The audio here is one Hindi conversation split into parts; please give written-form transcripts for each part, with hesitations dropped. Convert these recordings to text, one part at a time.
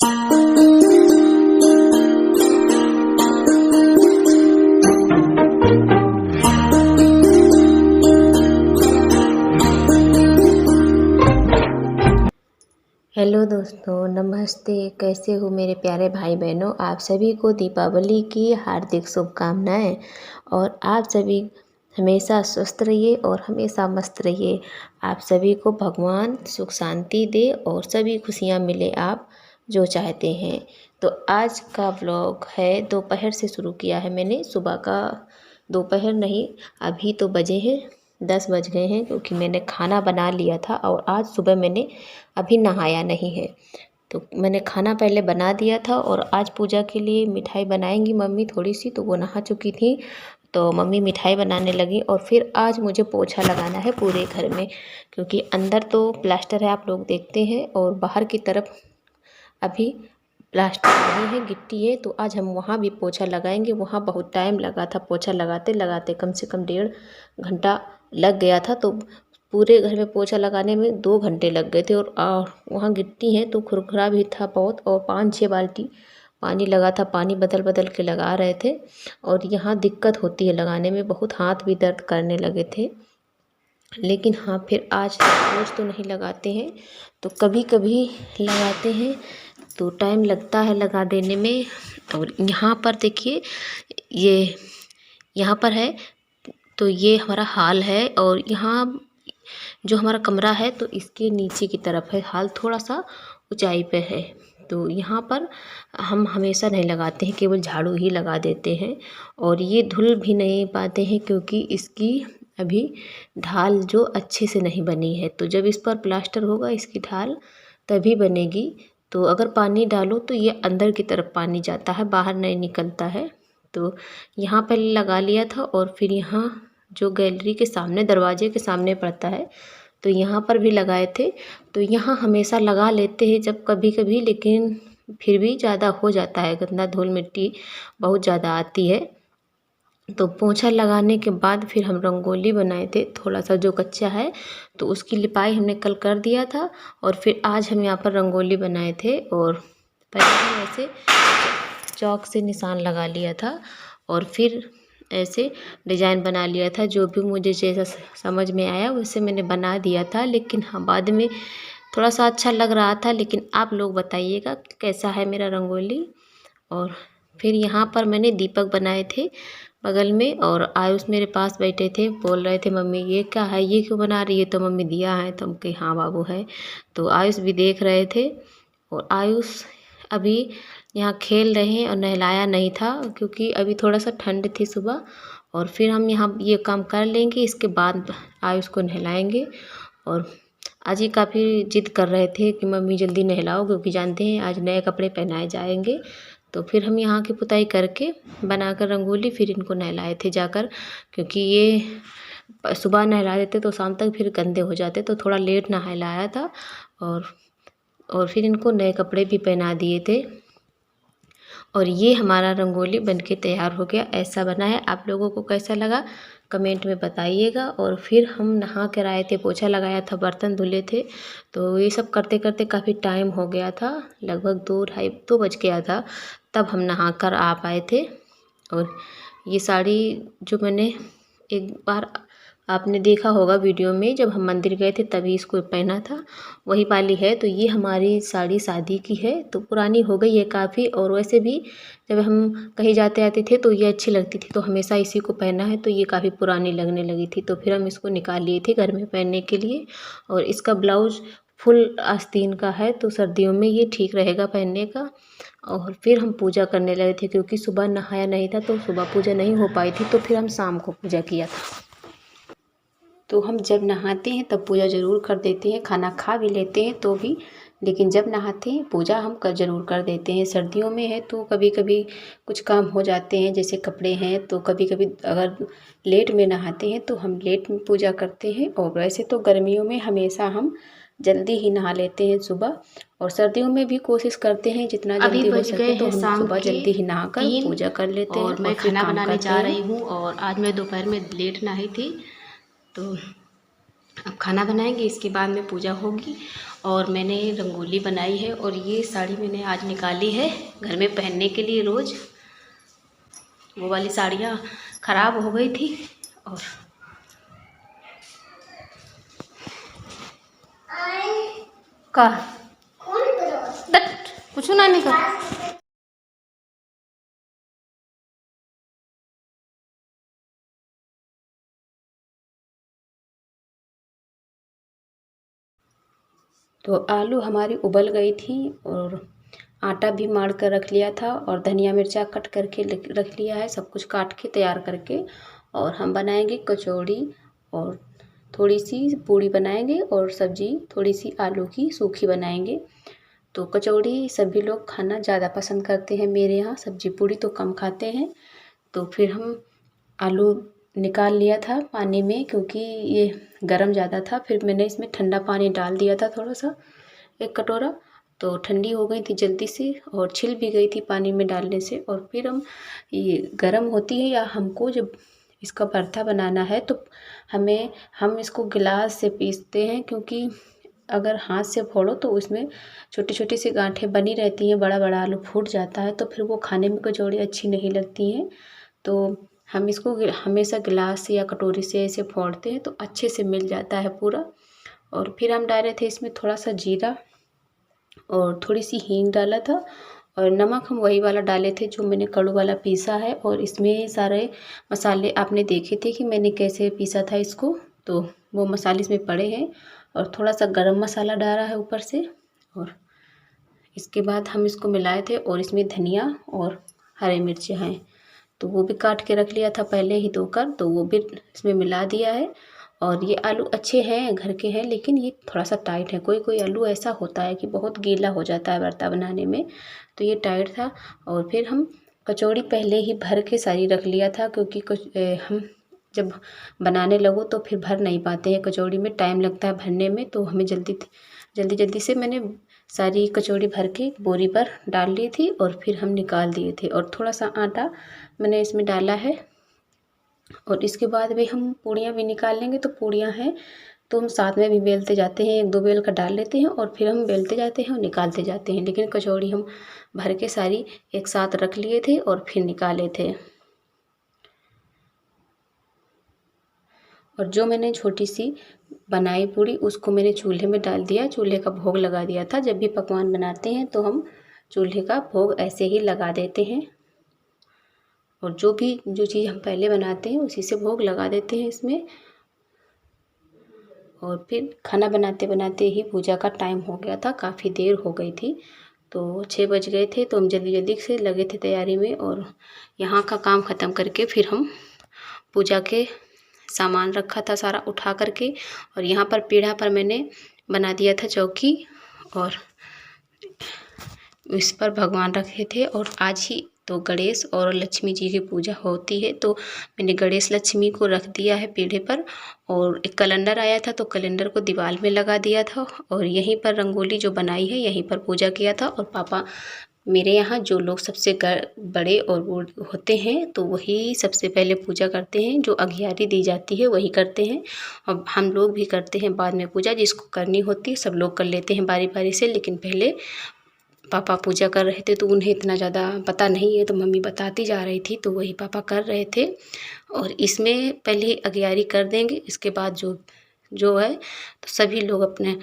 हेलो दोस्तों, नमस्ते। कैसे हो मेरे प्यारे भाई बहनों। आप सभी को दीपावली की हार्दिक शुभकामनाएं और आप सभी हमेशा स्वस्थ रहिए और हमेशा मस्त रहिए। आप सभी को भगवान सुख शांति दे और सभी खुशियां मिले आप जो चाहते हैं। तो आज का व्लॉग है दोपहर से शुरू किया है मैंने। सुबह का दोपहर नहीं, अभी तो बजे हैं 10 बज गए हैं, क्योंकि मैंने खाना बना लिया था और आज सुबह मैंने अभी नहाया नहीं है। तो मैंने खाना पहले बना दिया था और आज पूजा के लिए मिठाई बनाएंगी मम्मी थोड़ी सी, तो वो नहा चुकी थी तो मम्मी मिठाई बनाने लगी। और फिर आज मुझे पोछा लगाना है पूरे घर में, क्योंकि अंदर तो प्लास्टर है आप लोग देखते हैं और बाहर की तरफ अभी प्लास्टर नहीं है, गिट्टी है। तो आज हम वहाँ भी पोछा लगाएंगे। वहाँ बहुत टाइम लगा था पोछा लगाते लगाते, कम से कम 1.5 घंटा लग गया था। तो पूरे घर में पोछा लगाने में 2 घंटे लग गए थे। और वहाँ गिट्टी है तो खुरखुरा भी था बहुत, और 5-6 बाल्टी पानी लगा था। पानी बदल बदल के लगा रहे थे और यहाँ दिक्कत होती है लगाने में, बहुत हाथ भी दर्द करने लगे थे। लेकिन हाँ, फिर आज रोज़ तो नहीं लगाते हैं, तो कभी कभी लगाते हैं, तो टाइम लगता है लगा देने में। और यहाँ पर देखिए, ये यहाँ पर है तो ये हमारा हॉल है, और यहाँ जो हमारा कमरा है तो इसके नीचे की तरफ है। हॉल थोड़ा सा ऊंचाई पे है, तो यहाँ पर हम हमेशा नहीं लगाते हैं, केवल झाड़ू ही लगा देते हैं। और ये धुल भी नहीं पाते हैं क्योंकि इसकी अभी ढाल जो अच्छे से नहीं बनी है। तो जब इस पर प्लास्टर होगा इसकी ढाल तभी बनेगी। तो अगर पानी डालो तो ये अंदर की तरफ पानी जाता है, बाहर नहीं निकलता है। तो यहाँ पहले लगा लिया था और फिर यहाँ जो गैलरी के सामने, दरवाजे के सामने पड़ता है, तो यहाँ पर भी लगाए थे। तो यहाँ हमेशा लगा लेते हैं जब कभी कभी, लेकिन फिर भी ज़्यादा हो जाता है, गंदा धूल मिट्टी बहुत ज़्यादा आती है। तो पोछा लगाने के बाद फिर हम रंगोली बनाए थे, थोड़ा सा जो कच्चा है तो उसकी लिपाई हमने कल कर दिया था। और फिर आज हम यहाँ पर रंगोली बनाए थे, और पहले हम ऐसे चौक से निशान लगा लिया था और फिर ऐसे डिजाइन बना लिया था। जो भी मुझे जैसा समझ में आया वैसे मैंने बना दिया था। लेकिन हाँ, बाद में थोड़ा सा अच्छा लग रहा था। लेकिन आप लोग बताइएगा कैसा है मेरा रंगोली। और फिर यहाँ पर मैंने दीपक बनाए थे बगल में, और आयुष मेरे पास बैठे थे, बोल रहे थे मम्मी ये क्या है, ये क्यों बना रही है। तो मम्मी दिया है, तो हम कहे हाँ बाबू है। तो आयुष भी देख रहे थे, और आयुष अभी यहाँ खेल रहे हैं और नहलाया नहीं था क्योंकि अभी थोड़ा सा ठंड थी सुबह। और फिर हम यहाँ ये काम कर लेंगे, इसके बाद आयुष को नहलाएंगे। और आज ये काफ़ी जिद कर रहे थे कि मम्मी जल्दी नहलाओ, क्योंकि जानते हैं आज नए कपड़े पहनाए जाएंगे। तो फिर हम यहाँ की पुताई करके बनाकर रंगोली फिर इनको नहलाए थे जाकर, क्योंकि ये सुबह नहला देते तो शाम तक फिर गंदे हो जाते, तो थोड़ा लेट नहलाया था। और फिर इनको नए कपड़े भी पहना दिए थे। और ये हमारा रंगोली बनके तैयार हो गया, ऐसा बना है। आप लोगों को कैसा लगा कमेंट में बताइएगा। और फिर हम नहा कर आए थे, पोछा लगाया था, बर्तन धुले थे। तो ये सब करते करते काफ़ी टाइम हो गया था, लगभग 2-2:30 बज गया था, तब हम नहा कर आ पाए थे। और ये साड़ी जो मैंने एक बार आपने देखा होगा वीडियो में, जब हम मंदिर गए थे तभी इसको पहना था, वही वाली है। तो ये हमारी साड़ी शादी की है, तो पुरानी हो गई है काफ़ी। और वैसे भी जब हम कहीं जाते आते थे तो ये अच्छी लगती थी, तो हमेशा इसी को पहना है। तो ये काफ़ी पुरानी लगने लगी थी, तो फिर हम इसको निकाल लिए थे घर में पहनने के लिए। और इसका ब्लाउज फुल आस्तीन का है, तो सर्दियों में ये ठीक रहेगा पहनने का। और फिर हम पूजा करने लगे थे, क्योंकि सुबह नहाया नहीं था तो सुबह पूजा नहीं हो पाई थी, तो फिर हम शाम को पूजा किया था। तो हम जब नहाते हैं तब पूजा ज़रूर कर देते हैं, खाना खा भी लेते हैं तो भी, लेकिन जब नहाते हैं पूजा हम ज़रूर कर देते हैं। सर्दियों में है तो कभी कभी कुछ काम हो जाते हैं, जैसे कपड़े हैं, तो कभी कभी अगर लेट में नहाते हैं तो हम लेट में पूजा करते हैं। और वैसे तो गर्मियों में हमेशा हम जल्दी ही नहा लेते हैं सुबह। और सर्दियों में भी कोशिश करते हैं जितना जल्दी हो सके तो हम सुबह जल्दी ही नहाकर पूजा कर लेते हैं। और मैं खाना बनाने जा रही हूँ, और आज मैं दोपहर में लेट नहाई थी। तो अब खाना बनाएंगे, इसके बाद में पूजा होगी। और मैंने रंगोली बनाई है और ये साड़ी मैंने आज निकाली है घर में पहनने के लिए रोज़। वो वाली साड़ियाँ ख़राब हो गई थी और का कुछ ना नहीं कर। तो आलू हमारी उबल गई थी और आटा भी मार कर रख लिया था और धनिया मिर्चा कट करके रख लिया है, सब कुछ काट के तैयार करके। और हम बनाएंगे कचौड़ी और थोड़ी सी पूड़ी बनाएंगे और सब्जी थोड़ी सी आलू की सूखी बनाएंगे। तो कचौड़ी सभी लोग खाना ज़्यादा पसंद करते हैं मेरे यहाँ, सब्जी पूड़ी तो कम खाते हैं। तो फिर हम आलू निकाल लिया था पानी में क्योंकि ये गर्म ज़्यादा था। फिर मैंने इसमें ठंडा पानी डाल दिया था थोड़ा सा, 1 कटोरा। तो ठंडी हो गई थी जल्दी से और छिल भी गई थी पानी में डालने से। और फिर हम ये गर्म होती है या हमको जब इसका भरता बनाना है तो हम इसको गिलास से पीसते हैं, क्योंकि अगर हाथ से फोड़ो तो उसमें छोटी छोटी सी गांठें बनी रहती हैं, बड़ा बड़ा आलू फूट जाता है तो फिर वो खाने में कचौड़ी अच्छी नहीं लगती हैं। तो हम इसको हमेशा गिलास या कटोरी से ऐसे फोड़ते हैं तो अच्छे से मिल जाता है पूरा। और फिर हम डाले थे इसमें थोड़ा सा जीरा और थोड़ी सी हींग डाला था। और नमक हम वही वाला डाले थे जो मैंने कड़ू वाला पीसा है। और इसमें सारे मसाले आपने देखे थे कि मैंने कैसे पीसा था इसको, तो वो मसाले इसमें पड़े हैं। और थोड़ा सा गरम मसाला डाला है ऊपर से। और इसके बाद हम इसको मिलाए थे और इसमें धनिया और हरी मिर्चें हैं तो वो भी काट के रख लिया था पहले ही धोकर, तो वो भी इसमें मिला दिया है। और ये आलू अच्छे हैं, घर के हैं, लेकिन ये थोड़ा सा टाइट है। कोई कोई आलू ऐसा होता है कि बहुत गीला हो जाता है भरता बनाने में, तो ये टाइट था। और फिर हम कचौड़ी पहले ही भर के सारी रख लिया था, क्योंकि कुछ हम जब बनाने लगो तो फिर भर नहीं पाते हैं, कचौड़ी में टाइम लगता है भरने में। तो हमें जल्दी जल्दी से मैंने सारी कचौड़ी भर के बोरी पर डाल ली थी और फिर हम निकाल दिए थे। और थोड़ा सा आटा मैंने इसमें डाला है। और इसके बाद भी हम पूड़ियाँ भी निकाल लेंगे। तो पूड़ियाँ हैं तो हम साथ में भी बेलते जाते हैं, 1-2 बेल का डाल लेते हैं और फिर हम बेलते जाते हैं और निकालते जाते हैं। लेकिन कचौड़ी हम भर के सारी एक साथ रख लिए थे और फिर निकाले थे। और जो मैंने छोटी सी बनाई पूड़ी उसको मैंने चूल्हे में डाल दिया, चूल्हे का भोग लगा दिया था। जब भी पकवान बनाते हैं तो हम चूल्हे का भोग ऐसे ही लगा देते हैं। और जो चीज़ हम पहले बनाते हैं उसी से भोग लगा देते हैं इसमें। और फिर खाना बनाते बनाते ही पूजा का टाइम हो गया था, काफ़ी देर हो गई थी। तो 6 बज गए थे तो हम जल्दी जल्दी से लगे थे तैयारी में। और यहाँ का काम ख़त्म करके फिर हम पूजा के सामान रखा था सारा उठा करके। और यहाँ पर पीढ़ा पर मैंने बना दिया था चौकी और इस पर भगवान रखे थे। और आज ही तो गणेश और लक्ष्मी जी की पूजा होती है, तो मैंने गणेश लक्ष्मी को रख दिया है पीढ़े पर। और एक कैलेंडर आया था तो कैलेंडर को दीवार में लगा दिया था। और यहीं पर रंगोली जो बनाई है यहीं पर पूजा किया था। और पापा मेरे यहाँ जो लोग सबसे बड़े और बूढ़े होते हैं तो वही सबसे पहले पूजा करते हैं, जो अघियारी दी जाती है वही करते हैं। और हम लोग भी करते हैं बाद में पूजा, जिसको करनी होती है सब लोग कर लेते हैं बारी बारी से। लेकिन पहले पापा पूजा कर रहे थे तो उन्हें इतना ज़्यादा पता नहीं है, तो मम्मी बताती जा रही थी तो वही पापा कर रहे थे। और इसमें पहले ही अघियारी कर देंगे, इसके बाद जो जो है तो सभी लोग अपने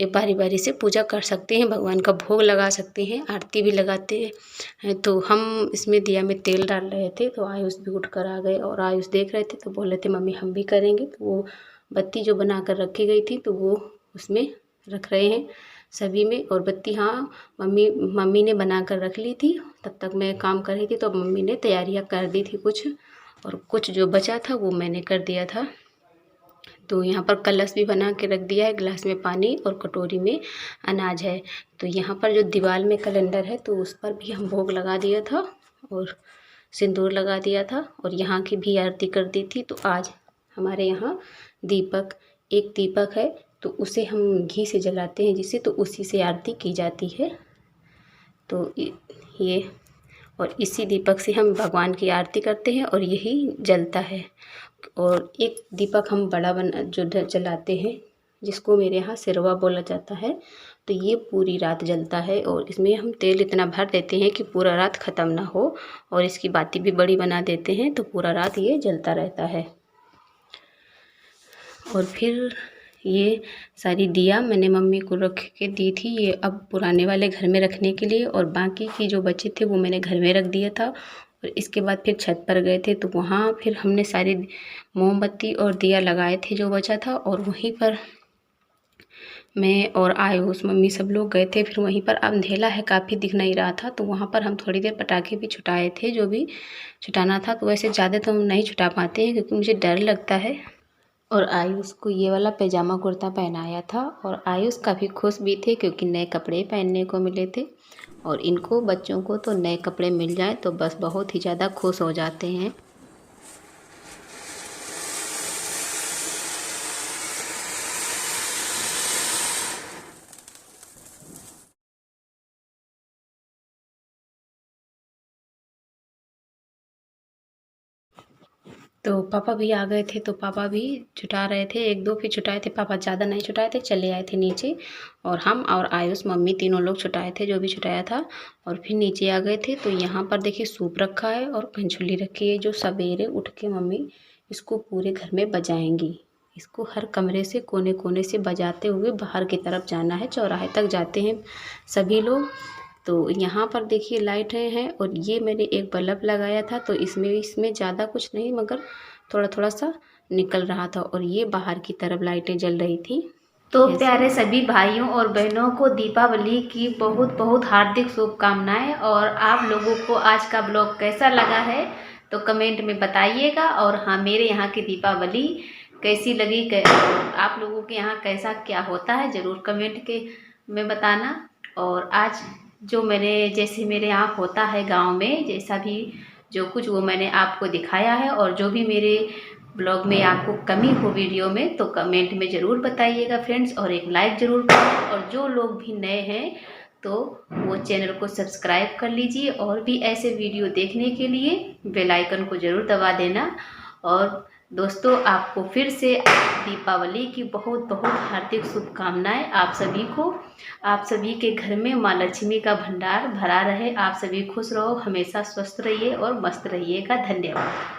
बारी बारी से पूजा कर सकते हैं, भगवान का भोग लगा सकते हैं, आरती भी लगाते हैं। तो हम इसमें दिया में तेल डाल रहे थे तो आयुष भी उठ कर आ गए और आयुष देख रहे थे तो बोल रहे थे मम्मी हम भी करेंगे। तो वो बत्ती जो बना कर रखी गई थी तो वो उसमें रख रहे हैं सभी में। और बत्ती हाँ मम्मी ने बना कर रख ली थी, तब तक मैं काम कर रही थी तो मम्मी ने तैयारियां कर दी थी कुछ, और कुछ जो बचा था वो मैंने कर दिया था। तो यहाँ पर कलश भी बना के रख दिया है, गिलास में पानी और कटोरी में अनाज है। तो यहाँ पर जो दीवार में कैलेंडर है तो उस पर भी हम भोग लगा दिया था और सिंदूर लगा दिया था और यहाँ की भी आरती कर दी थी। तो आज हमारे यहाँ एक दीपक है तो उसे हम घी से जलाते हैं जिससे, तो उसी से आरती की जाती है। तो ये और इसी दीपक से हम भगवान की आरती करते हैं और यही जलता है। और एक दीपक हम बड़ा जो जलाते हैं, जिसको मेरे यहाँ सिरवा बोला जाता है, तो ये पूरी रात जलता है और इसमें हम तेल इतना भर देते हैं कि पूरा रात ख़त्म ना हो, और इसकी बाती भी बड़ी बना देते हैं तो पूरा रात ये जलता रहता है। और फिर ये सारी दिया मैंने मम्मी को रख के दी थी, ये अब पुराने वाले घर में रखने के लिए, और बाकी की जो बचे थे वो मैंने घर में रख दिया था। और इसके बाद फिर छत पर गए थे तो वहाँ फिर हमने सारी मोमबत्ती और दिया लगाए थे जो बचा था, और वहीं पर मैं और आयुष मम्मी सब लोग गए थे। फिर वहीं पर अंधेला है, काफ़ी दिख नहीं रहा था, तो वहाँ पर हम थोड़ी देर पटाखे भी छुटाए थे जो भी छुटाना था। तो वैसे ज़्यादा तो हम नहीं छुटा पाते हैं क्योंकि मुझे डर लगता है। और आयुष को ये वाला पैजामा कुर्ता पहनाया था, और आयुष काफ़ी खुश भी थे क्योंकि नए कपड़े पहनने को मिले थे। और इनको बच्चों को तो नए कपड़े मिल जाए तो बस बहुत ही ज़्यादा खुश हो जाते हैं। तो पापा भी आ गए थे, तो पापा भी छुटा रहे थे, एक दो फिर छुटाए थे पापा, ज़्यादा नहीं छुटाए थे, चले आए थे नीचे। और हम और आयुष मम्मी तीनों लोग छुटाए थे जो भी छुटाया था, और फिर नीचे आ गए थे। तो यहाँ पर देखिए सूप रखा है और कंछुली रखी है, जो सवेरे उठ के मम्मी इसको पूरे घर में बजाएंगी। इसको हर कमरे से कोने कोने से बजाते हुए बाहर की तरफ जाना है, चौराहे तक जाते हैं सभी लोग। तो यहाँ पर देखिए लाइटें हैं, और ये मैंने एक बल्ब लगाया था तो इसमें ज़्यादा कुछ नहीं मगर थोड़ा थोड़ा सा निकल रहा था, और ये बाहर की तरफ लाइटें जल रही थी। तो प्यारे सभी भाइयों और बहनों को दीपावली की बहुत बहुत हार्दिक शुभकामनाएं। और आप लोगों को आज का ब्लॉग कैसा लगा है तो कमेंट में बताइएगा। और हाँ, मेरे यहाँ की दीपावली कैसी लगी, आप लोगों के यहाँ कैसा क्या होता है, ज़रूर कमेंट के में बताना। और आज जो मैंने जैसे मेरे यहाँ होता है गांव में, जैसा भी जो कुछ वो मैंने आपको दिखाया है, और जो भी मेरे ब्लॉग में आपको कमी हो वीडियो में तो कमेंट में ज़रूर बताइएगा फ्रेंड्स, और एक लाइक ज़रूर करें। और जो लोग भी नए हैं तो वो चैनल को सब्सक्राइब कर लीजिए, और भी ऐसे वीडियो देखने के लिए बेल आइकन को ज़रूर दबा देना। और दोस्तों, आपको फिर से दीपावली की बहुत बहुत हार्दिक शुभकामनाएं आप सभी को। आप सभी के घर में माँ लक्ष्मी का भंडार भरा रहे, आप सभी खुश रहो, हमेशा स्वस्थ रहिए और मस्त रहिएगा। धन्यवाद।